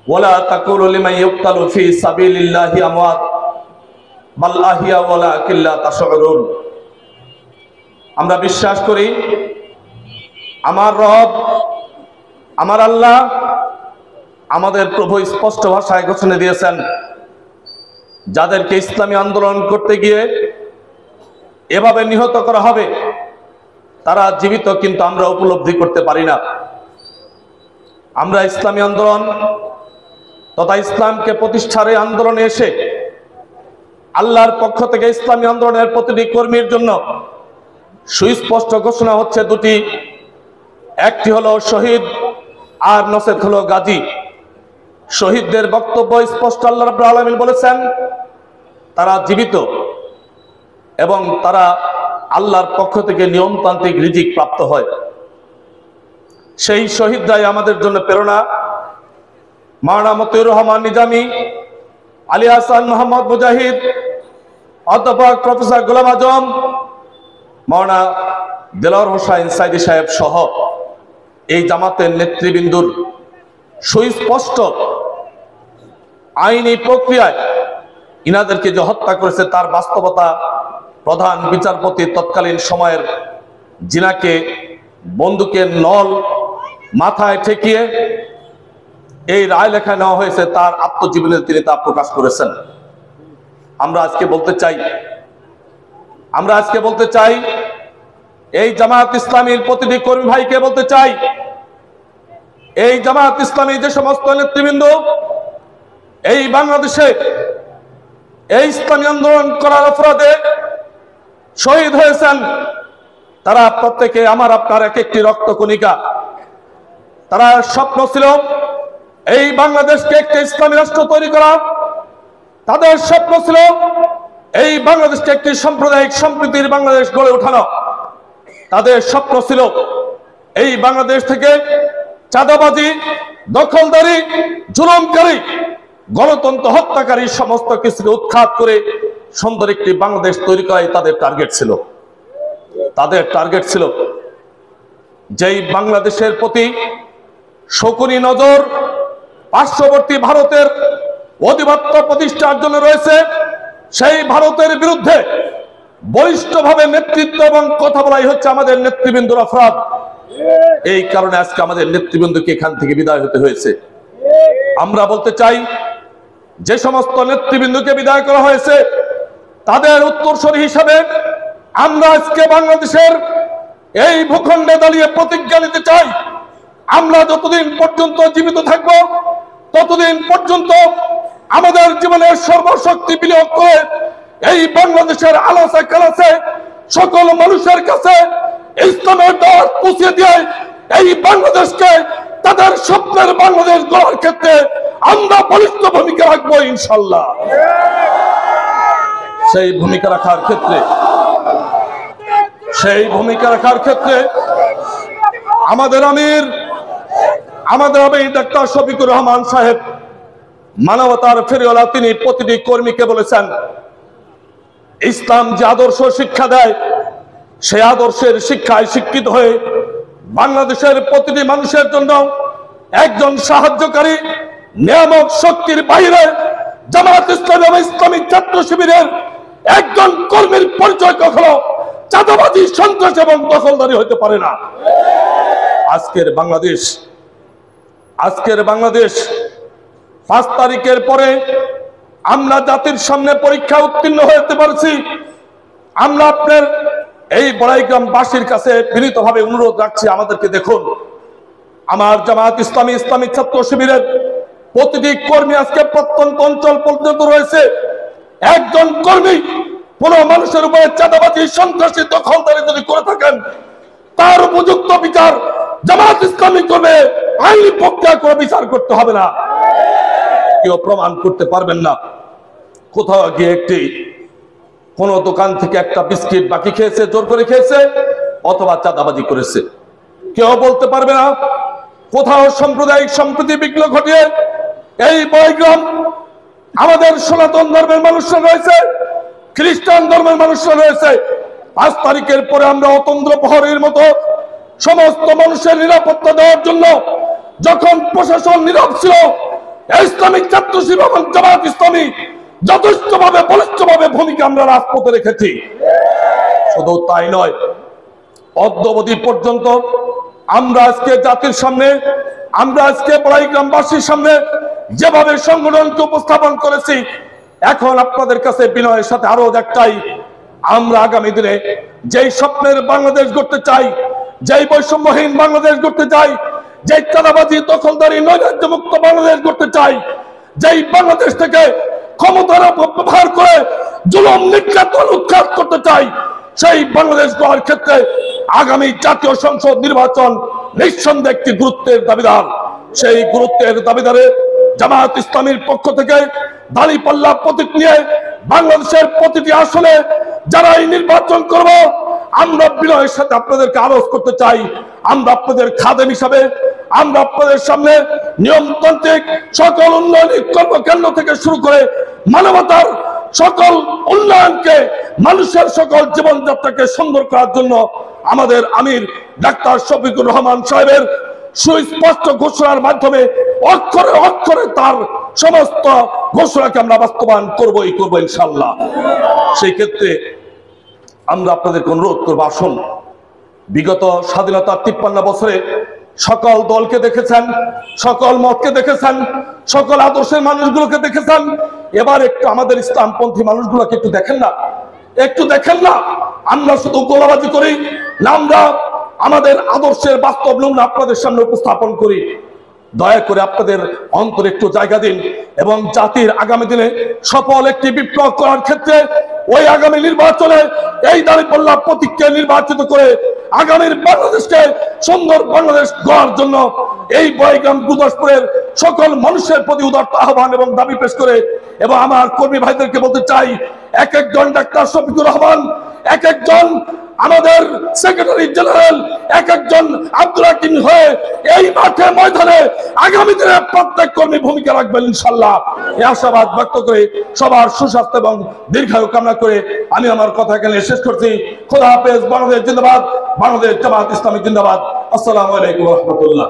ওয়ালা তাকুলু লিমান ইউক্তালু ফি সাবিলিল্লাহি আমওয়াত বাল আহইয়া ওয়ালাকিন লা তাশউরুন। আমরা বিশ্বাস করি আমার রব, আমার আল্লাহ, আমাদের প্রভু স্পষ্ট ভাষায় ঘোষণা দিয়েছেন, যাদেরকে ইসলামী আন্দোলন করতে গিয়ে এভাবে নিহত করা হবে তারা জীবিত, কিন্তু আমরা উপলব্ধি করতে পারি না। আমরা ইসলামী আন্দোলন তথা ইসলামকে প্রতিষ্ঠার এই আন্দোলনে এসে আল্লাহর পক্ষ থেকে ইসলামী আন্দোলনের প্রতিটি কর্মীর জন্য সুস্পষ্ট ঘোষণা হচ্ছে দুটি, একটি হলো শহীদ আর নসেত হলো গাজী। শহীদদের বক্তব্য স্পষ্ট, আল্লাহ রাব্বুল আলামিন বলেছেন তারা জীবিত এবং তারা আল্লাহর পক্ষ থেকে নিয়মতান্ত্রিক রিজিক প্রাপ্ত হয়। সেই শহীদরাই আমাদের জন্য প্রেরণা। মাওলানা মতিউর রহমান নিজামী, আলী হাসান মোহাম্মদ মুজাহিদ, অধ্যাপক প্রফেসর গোলাম আজম, মাওলানা দেলোয়ার হোসাইন সাইদি সাহেব সহ এই জামাতের নেতৃবৃন্দুর সুস্পষ্ট আইনি প্রক্রিয়ায় ইনাদেরকে যে হত্যা করেছে তার বাস্তবতা প্রধান বিচারপতি তৎকালীন সময়ের জিনাকে বন্দুকের নল মাথায় ঠেকিয়ে এই রায় লেখা নেওয়া হয়েছে, তার আত্মজীবনে তিনি তা প্রকাশ করেছেন। আমরা আজকে বলতে চাই এই জামায়াত ইসলামীর প্রতিটি কর্মী ভাইকে বলতে চাই, এই জামায়াত ইসলামী যে সমস্ত নেতৃবৃন্দ এই বাংলাদেশে এই ইসলামী আন্দোলন করার অপরাধে শহীদ হয়েছেন, তারা প্রত্যেকে আমার আপনার এক একটি রক্তকণিকা। তারা স্বপ্ন ছিল এই বাংলাদেশকে একটি ইসলামী রাষ্ট্র তৈরি করা, তাদের স্বপ্ন ছিল এই বাংলাদেশকে একটি সাম্প্রদায়িক সম্প্রীতির বাংলাদেশ গড়ে ওঠানো, তাদের স্বপ্ন ছিল এই বাংলাদেশ থেকে চাঁদাবাজি, দখলদারি, জুলুমকারী, গণতন্ত্র হত্যাকারী সমস্ত কিছুকে উৎখাত করে সুন্দর একটি বাংলাদেশ তৈরি করাই তাদের টার্গেট ছিল। যেই বাংলাদেশের প্রতি শকুনি নজর পার্শ্ববর্তী ভারতের আধিপত্য প্রতিষ্ঠার জন্য রয়েছে, সেই ভারতের বিরুদ্ধে বলিষ্ঠভাবে নেতৃত্ব এবং কথা বলাই হচ্ছে আমাদের নেতৃবৃন্দর অপরাধ। এই কারণে আজকে আমাদের নেতৃবৃন্দকে এখান থেকে বিদায় হতে হয়েছে। আমরা বলতে চাই যে সমস্ত নেতৃবৃন্দকে বিদায় করা হয়েছে তাদের উত্তরসূরি হিসাবে আমরা আজকে বাংলাদেশের এই ভূখণ্ডে দাঁড়িয়ে প্রতিজ্ঞা নিতে চাই, আমরা যতদিন পর্যন্ত জীবিত থাকব ততদিন পর্যন্ত আমাদের জীবনের সর্বশক্তি বিনিয়োগ করে এই বাংলাদেশের আলাসে কালাসে সকল মানুষের কাছে ইসলামের দাওয়াত পৌঁছে দিয়ে এই বাংলাদেশকে তাদের স্বপ্নের বাংলাদেশ গড়ার ক্ষেত্রে আমরা বলিষ্ঠ ভূমিকা রাখবো ইনশাআল্লাহ। সেই ভূমিকা রাখার ক্ষেত্রে আমাদের আমির ডাক্তার শফিকুর রহমান সাহেব মানবতার ফেরিওয়ালা, তিনি প্রতিটি কর্মীকে বলেছেন ইসলাম যে আদর্শ শিক্ষা দেয় সেই আদর্শের শিক্ষায় শিক্ষিত হয়ে বাংলাদেশের প্রতিটি মানুষের জন্য একজন সাহায্যকারী নিয়ামক শক্তির বাইরে জামায়াত ইসলামী এবং ইসলামী ছাত্র শিবিরের একজন কর্মীর পরিচয় কখনো চাঁদাবাজি, সন্ত্রাস এবং দখলদারি হতে পারে না। আজকের বাংলাদেশ 5 তারিখের পরে আমরা জাতির সামনে পরীক্ষা উত্তীর্ণ হতে পারছি। আমরা আপনার এই বড়াইগ্রামবাসীর কাছে বিনীতভাবে অনুরোধ রাখছি, আমাদেরকে দেখুন। আমার জামায়াত ইসলামী ছাত্র শিবিরের প্রতিটি কর্মী আজকে প্রত্যন্ত অঞ্চল পর্যন্ত রয়েছে। একজন কর্মী কোন মানুষের উপরে চাঁদাবাজি, সন্ত্রাসী, দখলদারি যদি করে থাকেন তার উপযুক্ত বিচার জামায়াত ইসলামী করবে, আইনি প্রক্রিয়া করে বিচার করতে হবে না। কেউ প্রমাণ করতে পারবেন না কোথাও গিয়ে কোন দোকান থেকে একটা বিস্কিট বাকি খেয়েছে, জোর করে খেয়েছে, অথবা চাঁদাবাজি করেছে। কেউ বলতে পারবে না কোথাও সাম্প্রদায়িক সম্প্রীতি বিঘ্ন ঘটিয়ে এই বড়াইগ্রাম আমাদের সনাতন ধর্মের মানুষরা রয়েছে, খ্রিস্টান ধর্মের মানুষরা রয়েছে। 5 তারিখের পরে আমরা অতন্দ্র প্রহরীর মতো সমস্ত মানুষের নিরাপত্তা দেওয়ার জন্য যখন প্রশাসন নীরব ছিল, ইসলামিক ছাত্র শিবির এবং জামায়াত ইসলামী যথেষ্টভাবে বলিষ্ঠভাবে ভূমিকা আমরা রাজপথে রেখেছি। শুধু তাই নয়, অদ্যাবধি পর্যন্ত আমরা আজকে জাতির সামনে, আমরা আজকে বড়াই গ্রামবাসীর সামনে যেভাবে সংগঠনকে উপস্থাপন করেছি, এখন আপনাদের কাছে বিনয়ের সাথে আরো একটাই, আমরা আগামী দিনে যেই স্বপ্নের বাংলাদেশ গড়তে চাই, যেই বৈষম্যহীন বাংলাদেশ গড়তে চাই, যেই চাঁদাবাজি দখলদারি নৈরাজ্য মুক্ত বাংলাদেশ গড়তে চাই, যেই বাংলাদেশ থেকে ক্ষমতার অপব্যবহার করে জুলুম নির্যাতন উৎখাত করতে চাই, সেই বাংলাদেশ গড়ার ক্ষেত্রে আগামী জাতীয় সংসদ নির্বাচন নিঃসন্দেহে একটি গুরুত্বের দাবিদার। সেই গুরুত্বের দাবিদারে জামায়াত ইসলামীর পক্ষ থেকে দাঁড়িপাল্লা প্রতীক নিয়ে বাংলাদেশের প্রতিটি আসনে যারা এই নির্বাচন করব, আমরা বিনয়ের সাথে আপনাদেরকে আরজ করতে চাই, আমরা আপনাদের খাদেম হিসাবে আমরা আপনাদের সামনে নিয়মতান্ত্রিক সকল উন্নয়ন কর্মকাণ্ড থেকে শুরু করে মানবতার সকল উন্নয়নকে, মানুষের সকল জীবনযাত্রাকে সুন্দর করার জন্য আমাদের আমির ডাক্তার শফিকুর রহমান সাহেবের সুস্পষ্ট ঘোষণার মাধ্যমে অক্ষরে অক্ষরে তার সমস্ত ঘোষণাকে আমরা বাস্তবায়ন করবই করবো ইনশাআল্লাহ। সেই ক্ষেত্রে আমরা আপনাদেরকে অনুরোধ করবো, আসুন, বিগত স্বাধীনতার 53 বছরে সকল দলকে দেখেছেন, সকল মতকে দেখেছেন, সকল আদর্শের মানুষগুলোকে দেখেছেন, এবার একটু আমাদের ইসলামপন্থী মানুষগুলোকে একটু দেখেন না, একটু দেখেন না। আমরা শুধু গোলাবাজি করি না, আমরা আমাদের আদর্শের বাস্তব নমুনা আপনাদের সামনে উপস্থাপন করি। দয়া করে আপনাদের অন্তরে একটু জায়গা দিন এবং জাতির আগামী দিনে সফল একটি বিপ্লব করার ক্ষেত্রে ওই আগামী নির্বাচনে এই দাঁড়িপাল্লা প্রতীককে নির্বাচিত করে আগামীর বাংলাদেশকে সুন্দর বাংলাদেশ গড়ার জন্য এই বড়াইগ্রাম গুরদাসপুরের সকল মানুষের প্রতি উদাত্ত আহ্বান এবং দাবি পেশ করে, এবং আমার কর্মী ভাইদেরকে বলতে চাই, এক একজন ডাক্তার শফিকুর রহমান, এক একজন আমাদের সেক্রেটারি জেনারেল, এক একজন আব্দুল হাকিম হয়ে এই মাঠে ময়দানে আগামী দিনে প্রত্যেক কর্মী ভূমিকা রাখবেন ইনশাআল্লাহ। এই আশাবাদ ব্যক্ত করে সবার সুস্বাস্থ্য এবং দীর্ঘায়ু কামনা করে আমি আমার কথা এখানে শেষ করছি। খোদা হাফেজ। বাংলাদেশ জিন্দাবাদ। বাংলাদেশ জামায়াত ইসলামী জিন্দাবাদ। আসসালামু আলাইকুম ওয়া রাহমাতুল্লাহ।